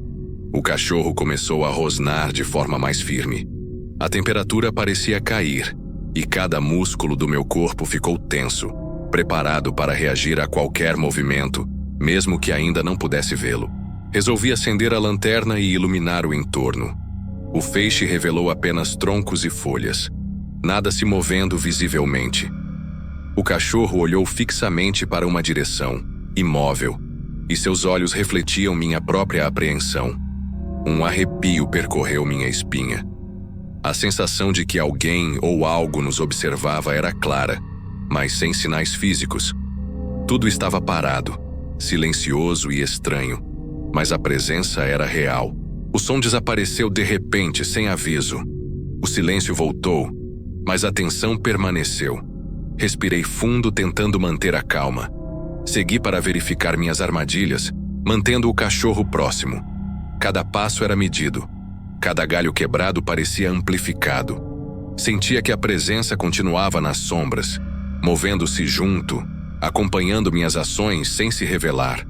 O cachorro começou a rosnar de forma mais firme. A temperatura parecia cair, e cada músculo do meu corpo ficou tenso, preparado para reagir a qualquer movimento, mesmo que ainda não pudesse vê-lo. Resolvi acender a lanterna e iluminar o entorno. O feixe revelou apenas troncos e folhas, nada se movendo visivelmente. O cachorro olhou fixamente para uma direção, imóvel, e seus olhos refletiam minha própria apreensão. Um arrepio percorreu minha espinha. A sensação de que alguém ou algo nos observava era clara, mas sem sinais físicos. Tudo estava parado, silencioso e estranho, mas a presença era real. O som desapareceu de repente, sem aviso. O silêncio voltou, mas a tensão permaneceu. Respirei fundo, tentando manter a calma. Segui para verificar minhas armadilhas, mantendo o cachorro próximo. Cada passo era medido. Cada galho quebrado parecia amplificado. Sentia que a presença continuava nas sombras, movendo-se junto, acompanhando minhas ações sem se revelar.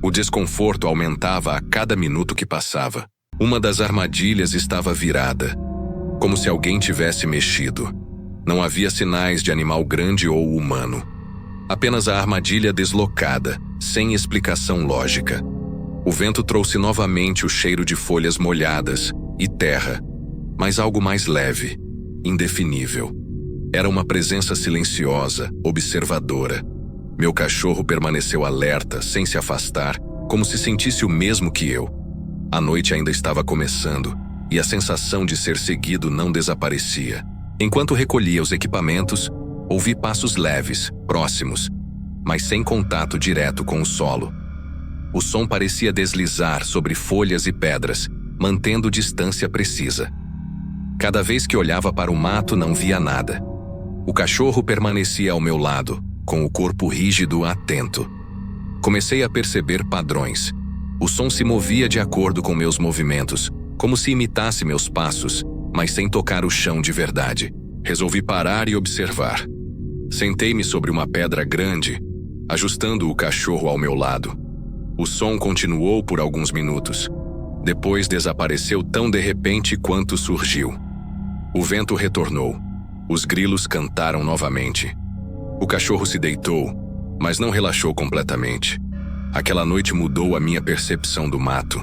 O desconforto aumentava a cada minuto que passava. Uma das armadilhas estava virada, como se alguém tivesse mexido. Não havia sinais de animal grande ou humano. Apenas a armadilha deslocada, sem explicação lógica. O vento trouxe novamente o cheiro de folhas molhadas e terra, mas algo mais leve, indefinível. Era uma presença silenciosa, observadora. Meu cachorro permaneceu alerta, sem se afastar, como se sentisse o mesmo que eu. A noite ainda estava começando, e a sensação de ser seguido não desaparecia. Enquanto recolhia os equipamentos, ouvi passos leves, próximos, mas sem contato direto com o solo. O som parecia deslizar sobre folhas e pedras, mantendo distância precisa. Cada vez que olhava para o mato, não via nada. O cachorro permanecia ao meu lado, com o corpo rígido, atento. Comecei a perceber padrões. O som se movia de acordo com meus movimentos, como se imitasse meus passos, mas sem tocar o chão de verdade. Resolvi parar e observar. Sentei-me sobre uma pedra grande, ajustando o cachorro ao meu lado. O som continuou por alguns minutos. Depois desapareceu tão de repente quanto surgiu. O vento retornou. Os grilos cantaram novamente. O cachorro se deitou, mas não relaxou completamente. Aquela noite mudou a minha percepção do mato.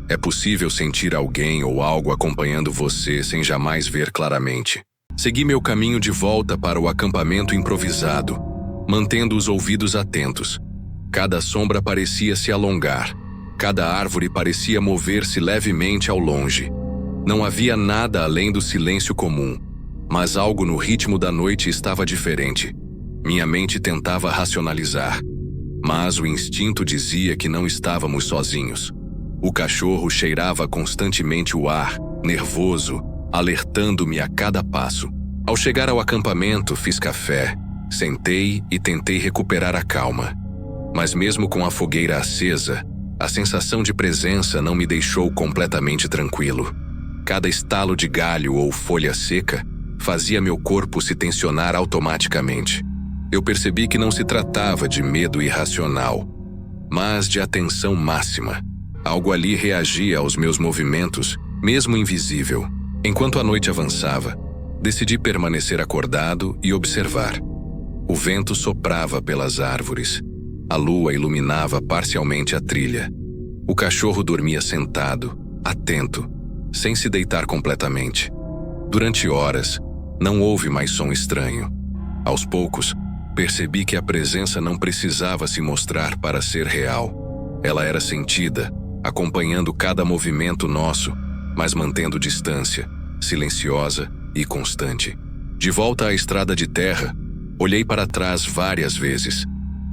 É possível sentir alguém ou algo acompanhando você sem jamais ver claramente. Segui meu caminho de volta para o acampamento improvisado, mantendo os ouvidos atentos. Cada sombra parecia se alongar. Cada árvore parecia mover-se levemente ao longe. Não havia nada além do silêncio comum, mas algo no ritmo da noite estava diferente. Minha mente tentava racionalizar, mas o instinto dizia que não estávamos sozinhos. O cachorro cheirava constantemente o ar, nervoso, alertando-me a cada passo. Ao chegar ao acampamento, fiz café, sentei e tentei recuperar a calma. Mas mesmo com a fogueira acesa, a sensação de presença não me deixou completamente tranquilo. Cada estalo de galho ou folha seca fazia meu corpo se tensionar automaticamente. Eu percebi que não se tratava de medo irracional, mas de atenção máxima. Algo ali reagia aos meus movimentos, mesmo invisível. Enquanto a noite avançava, decidi permanecer acordado e observar. O vento soprava pelas árvores. A lua iluminava parcialmente a trilha. O cachorro dormia sentado, atento, sem se deitar completamente. Durante horas, não houve mais som estranho. Aos poucos, percebi que a presença não precisava se mostrar para ser real. Ela era sentida, acompanhando cada movimento nosso, mas mantendo distância, silenciosa e constante. De volta à estrada de terra, olhei para trás várias vezes.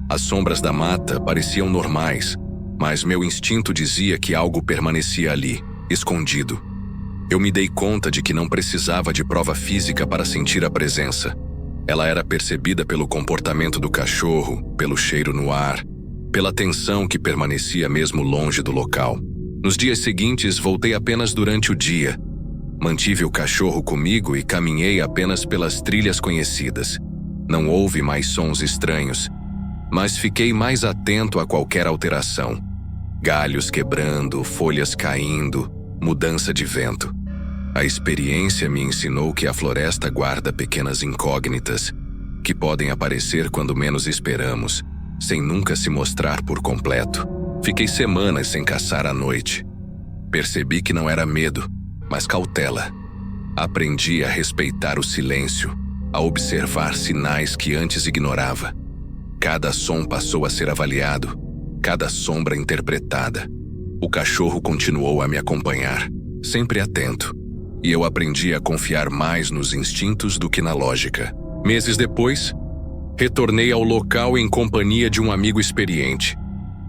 As sombras da mata pareciam normais, mas meu instinto dizia que algo permanecia ali, escondido. Eu me dei conta de que não precisava de prova física para sentir a presença. Ela era percebida pelo comportamento do cachorro, pelo cheiro no ar, pela tensão que permanecia mesmo longe do local. Nos dias seguintes, voltei apenas durante o dia. Mantive o cachorro comigo e caminhei apenas pelas trilhas conhecidas. Não houve mais sons estranhos, mas fiquei mais atento a qualquer alteração. Galhos quebrando, folhas caindo, mudança de vento. A experiência me ensinou que a floresta guarda pequenas incógnitas que podem aparecer quando menos esperamos, sem nunca se mostrar por completo. Fiquei semanas sem caçar à noite. Percebi que não era medo, mas cautela. Aprendi a respeitar o silêncio, a observar sinais que antes ignorava. Cada som passou a ser avaliado, cada sombra interpretada. O cachorro continuou a me acompanhar, sempre atento, e eu aprendi a confiar mais nos instintos do que na lógica. Meses depois, retornei ao local em companhia de um amigo experiente.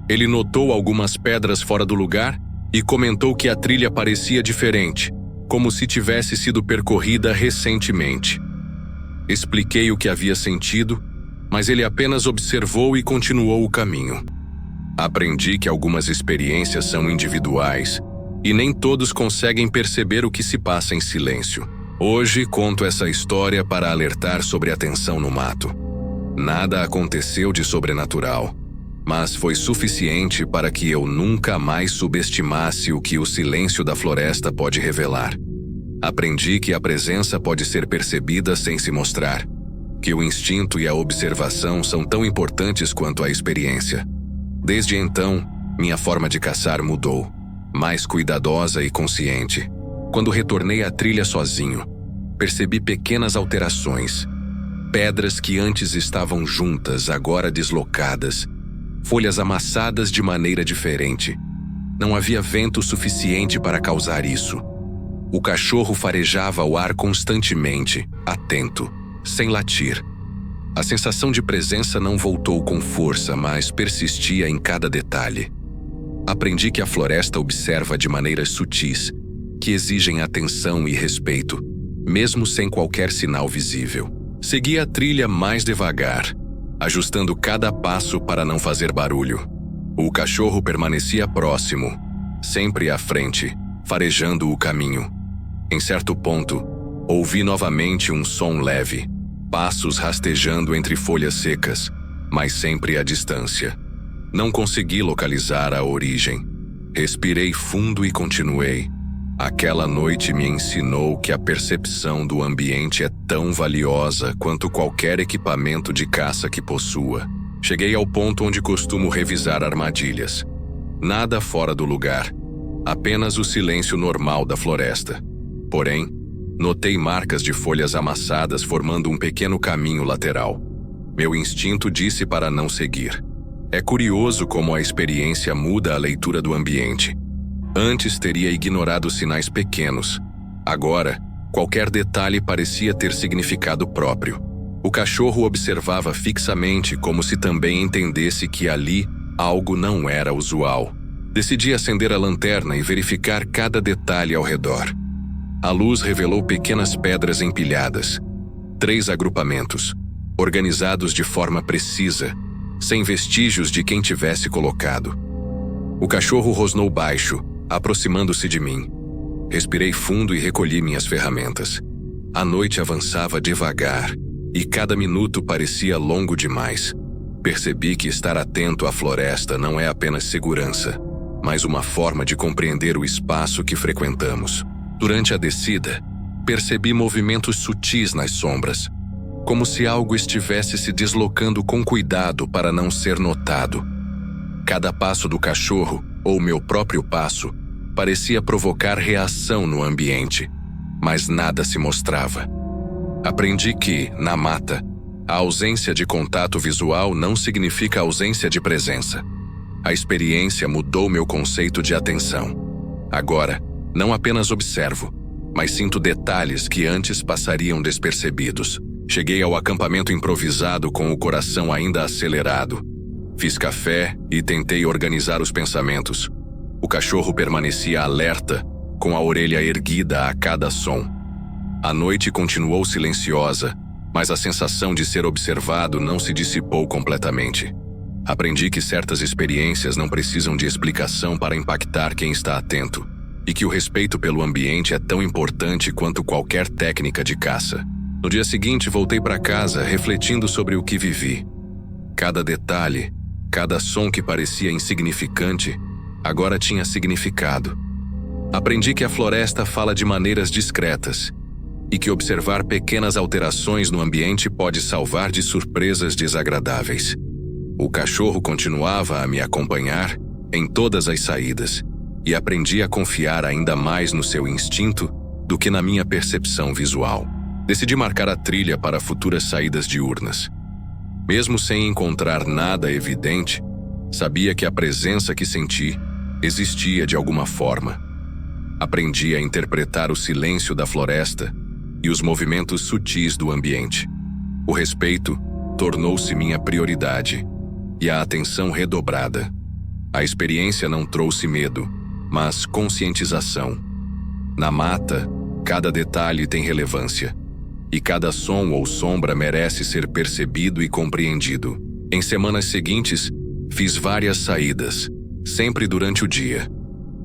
Ele notou algumas pedras fora do lugar e comentou que a trilha parecia diferente, como se tivesse sido percorrida recentemente. Expliquei o que havia sentido, mas ele apenas observou e continuou o caminho. Aprendi que algumas experiências são individuais e nem todos conseguem perceber o que se passa em silêncio. Hoje conto essa história para alertar sobre a tensão no mato. Nada aconteceu de sobrenatural, mas foi suficiente para que eu nunca mais subestimasse o que o silêncio da floresta pode revelar. Aprendi que a presença pode ser percebida sem se mostrar, que o instinto e a observação são tão importantes quanto a experiência. Desde então, minha forma de caçar mudou, mais cuidadosa e consciente. Quando retornei à trilha sozinho, percebi pequenas alterações. Pedras que antes estavam juntas, agora deslocadas. Folhas amassadas de maneira diferente. Não havia vento suficiente para causar isso. O cachorro farejava o ar constantemente, atento, sem latir. A sensação de presença não voltou com força, mas persistia em cada detalhe. Aprendi que a floresta observa de maneiras sutis, que exigem atenção e respeito, mesmo sem qualquer sinal visível. Segui a trilha mais devagar, ajustando cada passo para não fazer barulho. O cachorro permanecia próximo, sempre à frente, farejando o caminho. Em certo ponto, ouvi novamente um som leve, passos rastejando entre folhas secas, mas sempre à distância. Não consegui localizar a origem. Respirei fundo e continuei. Aquela noite me ensinou que a percepção do ambiente é tão valiosa quanto qualquer equipamento de caça que possua. Cheguei ao ponto onde costumo revisar armadilhas. Nada fora do lugar, apenas o silêncio normal da floresta. Porém, notei marcas de folhas amassadas formando um pequeno caminho lateral. Meu instinto disse para não seguir. É curioso como a experiência muda a leitura do ambiente. Antes teria ignorado sinais pequenos. Agora, qualquer detalhe parecia ter significado próprio. O cachorro observava fixamente como se também entendesse que ali algo não era usual. Decidi acender a lanterna e verificar cada detalhe ao redor. A luz revelou pequenas pedras empilhadas. 3 agrupamentos, organizados de forma precisa, sem vestígios de quem tivesse colocado. O cachorro rosnou baixo, aproximando-se de mim. Respirei fundo e recolhi minhas ferramentas. A noite avançava devagar, e cada minuto parecia longo demais. Percebi que estar atento à floresta não é apenas segurança, mas uma forma de compreender o espaço que frequentamos. Durante a descida, percebi movimentos sutis nas sombras, como se algo estivesse se deslocando com cuidado para não ser notado. Cada passo do cachorro, ou meu próprio passo, parecia provocar reação no ambiente, mas nada se mostrava. Aprendi que, na mata, a ausência de contato visual não significa ausência de presença. A experiência mudou meu conceito de atenção. Agora, não apenas observo, mas sinto detalhes que antes passariam despercebidos. Cheguei ao acampamento improvisado com o coração ainda acelerado. Fiz café e tentei organizar os pensamentos. O cachorro permanecia alerta, com a orelha erguida a cada som. A noite continuou silenciosa, mas a sensação de ser observado não se dissipou completamente. Aprendi que certas experiências não precisam de explicação para impactar quem está atento, e que o respeito pelo ambiente é tão importante quanto qualquer técnica de caça. No dia seguinte, voltei para casa refletindo sobre o que vivi. Cada detalhe, cada som que parecia insignificante, agora tinha significado. Aprendi que a floresta fala de maneiras discretas e que observar pequenas alterações no ambiente pode salvar de surpresas desagradáveis. O cachorro continuava a me acompanhar em todas as saídas e aprendi a confiar ainda mais no seu instinto do que na minha percepção visual. Decidi marcar a trilha para futuras saídas diurnas. Mesmo sem encontrar nada evidente, sabia que a presença que senti existia de alguma forma. Aprendi a interpretar o silêncio da floresta e os movimentos sutis do ambiente. O respeito tornou-se minha prioridade e a atenção redobrada. A experiência não trouxe medo, mas conscientização. Na mata, cada detalhe tem relevância, e cada som ou sombra merece ser percebido e compreendido. Em semanas seguintes, fiz várias saídas, sempre durante o dia.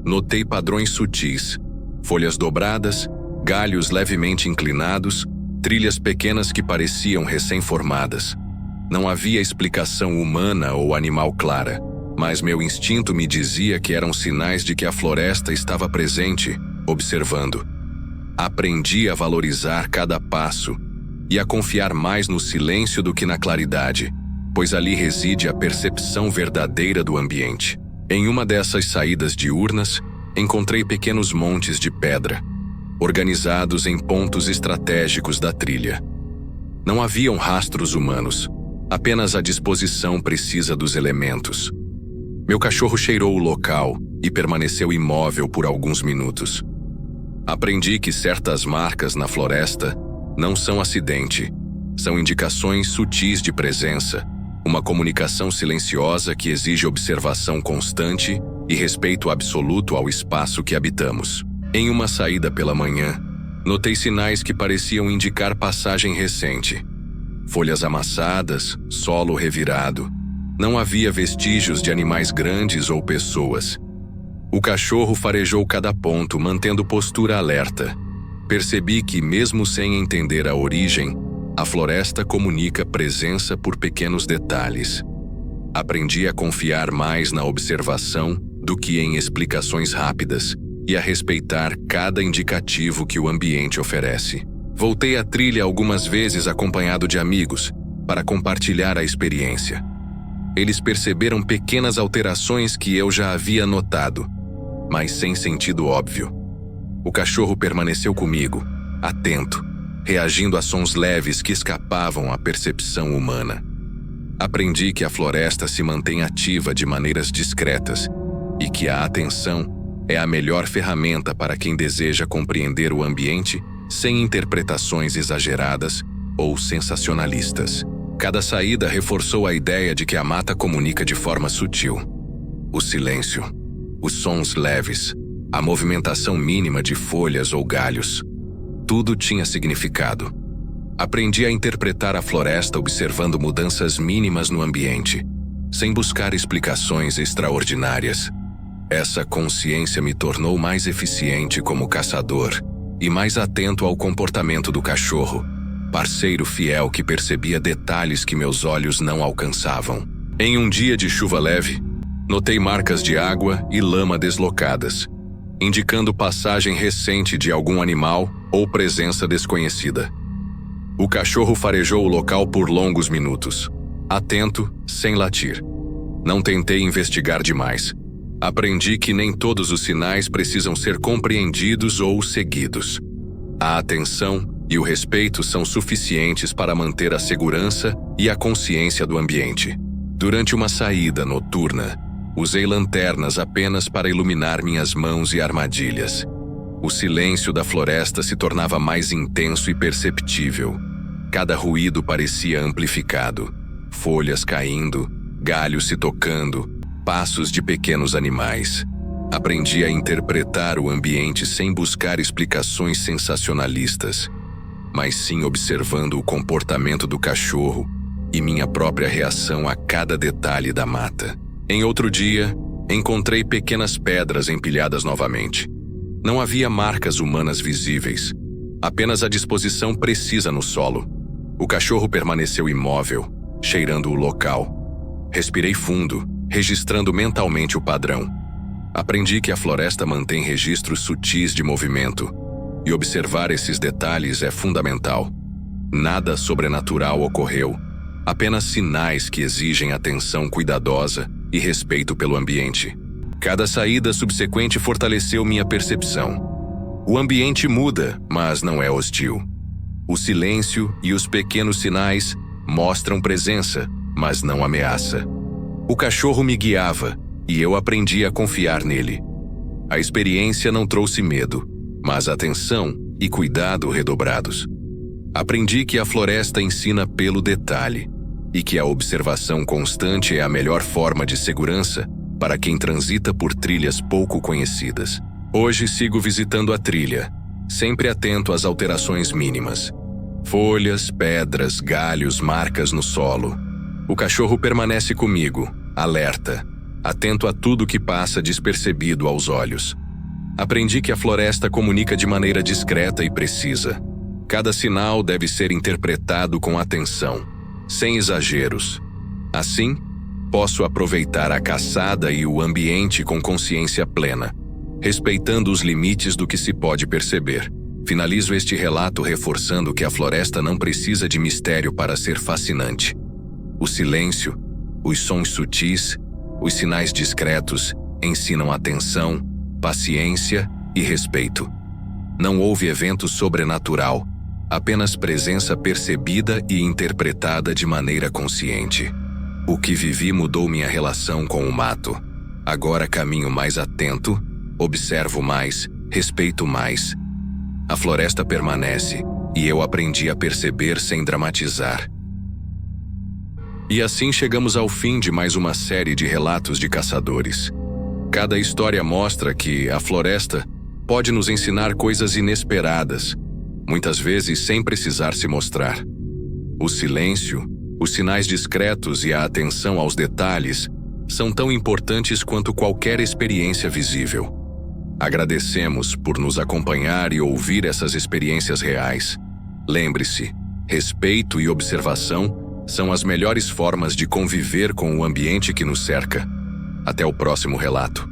Notei padrões sutis, folhas dobradas, galhos levemente inclinados, trilhas pequenas que pareciam recém-formadas. Não havia explicação humana ou animal clara, mas meu instinto me dizia que eram sinais de que a floresta estava presente, observando. Aprendi a valorizar cada passo e a confiar mais no silêncio do que na claridade, pois ali reside a percepção verdadeira do ambiente. Em uma dessas saídas diurnas, encontrei pequenos montes de pedra, organizados em pontos estratégicos da trilha. Não haviam rastros humanos, apenas a disposição precisa dos elementos. Meu cachorro cheirou o local e permaneceu imóvel por alguns minutos. Aprendi que certas marcas na floresta não são acidente, são indicações sutis de presença, uma comunicação silenciosa que exige observação constante e respeito absoluto ao espaço que habitamos. Em uma saída pela manhã, notei sinais que pareciam indicar passagem recente. Folhas amassadas, solo revirado. Não havia vestígios de animais grandes ou pessoas. O cachorro farejou cada ponto, mantendo postura alerta. Percebi que, mesmo sem entender a origem, a floresta comunica presença por pequenos detalhes. Aprendi a confiar mais na observação do que em explicações rápidas e a respeitar cada indicativo que o ambiente oferece. Voltei à trilha algumas vezes acompanhado de amigos para compartilhar a experiência. Eles perceberam pequenas alterações que eu já havia notado, mas sem sentido óbvio. O cachorro permaneceu comigo, atento, reagindo a sons leves que escapavam à percepção humana. Aprendi que a floresta se mantém ativa de maneiras discretas e que a atenção é a melhor ferramenta para quem deseja compreender o ambiente sem interpretações exageradas ou sensacionalistas. Cada saída reforçou a ideia de que a mata comunica de forma sutil. O silêncio, os sons leves, a movimentação mínima de folhas ou galhos. Tudo tinha significado. Aprendi a interpretar a floresta observando mudanças mínimas no ambiente, sem buscar explicações extraordinárias. Essa consciência me tornou mais eficiente como caçador e mais atento ao comportamento do cachorro, parceiro fiel que percebia detalhes que meus olhos não alcançavam. Em um dia de chuva leve, notei marcas de água e lama deslocadas, indicando passagem recente de algum animal ou presença desconhecida. O cachorro farejou o local por longos minutos, atento, sem latir. Não tentei investigar demais. Aprendi que nem todos os sinais precisam ser compreendidos ou seguidos. A atenção e o respeito são suficientes para manter a segurança e a consciência do ambiente. Durante uma saída noturna, usei lanternas apenas para iluminar minhas mãos e armadilhas. O silêncio da floresta se tornava mais intenso e perceptível. Cada ruído parecia amplificado. Folhas caindo, galhos se tocando, passos de pequenos animais. Aprendi a interpretar o ambiente sem buscar explicações sensacionalistas, mas sim observando o comportamento do cachorro e minha própria reação a cada detalhe da mata. Em outro dia, encontrei pequenas pedras empilhadas novamente. Não havia marcas humanas visíveis, apenas a disposição precisa no solo. O cachorro permaneceu imóvel, cheirando o local. Respirei fundo, registrando mentalmente o padrão. Aprendi que a floresta mantém registros sutis de movimento, e observar esses detalhes é fundamental. Nada sobrenatural ocorreu, apenas sinais que exigem atenção cuidadosa e respeito pelo ambiente. Cada saída subsequente fortaleceu minha percepção. O ambiente muda, mas não é hostil. O silêncio e os pequenos sinais mostram presença, mas não ameaça. O cachorro me guiava, e eu aprendi a confiar nele. A experiência não trouxe medo, mas atenção e cuidado redobrados. Aprendi que a floresta ensina pelo detalhe, e que a observação constante é a melhor forma de segurança para quem transita por trilhas pouco conhecidas. Hoje sigo visitando a trilha, sempre atento às alterações mínimas. Folhas, pedras, galhos, marcas no solo. O cachorro permanece comigo, alerta, atento a tudo que passa despercebido aos olhos. Aprendi que a floresta comunica de maneira discreta e precisa. Cada sinal deve ser interpretado com atenção, sem exageros. Assim, posso aproveitar a caçada e o ambiente com consciência plena, respeitando os limites do que se pode perceber. Finalizo este relato reforçando que a floresta não precisa de mistério para ser fascinante. O silêncio, os sons sutis, os sinais discretos ensinam atenção, paciência e respeito. Não houve evento sobrenatural, apenas presença percebida e interpretada de maneira consciente. O que vivi mudou minha relação com o mato. Agora caminho mais atento, observo mais, respeito mais. A floresta permanece, e eu aprendi a perceber sem dramatizar. E assim chegamos ao fim de mais uma série de relatos de caçadores. Cada história mostra que a floresta pode nos ensinar coisas inesperadas, muitas vezes sem precisar se mostrar. O silêncio, os sinais discretos e a atenção aos detalhes são tão importantes quanto qualquer experiência visível. Agradecemos por nos acompanhar e ouvir essas experiências reais. Lembre-se, respeito e observação são as melhores formas de conviver com o ambiente que nos cerca. Até o próximo relato.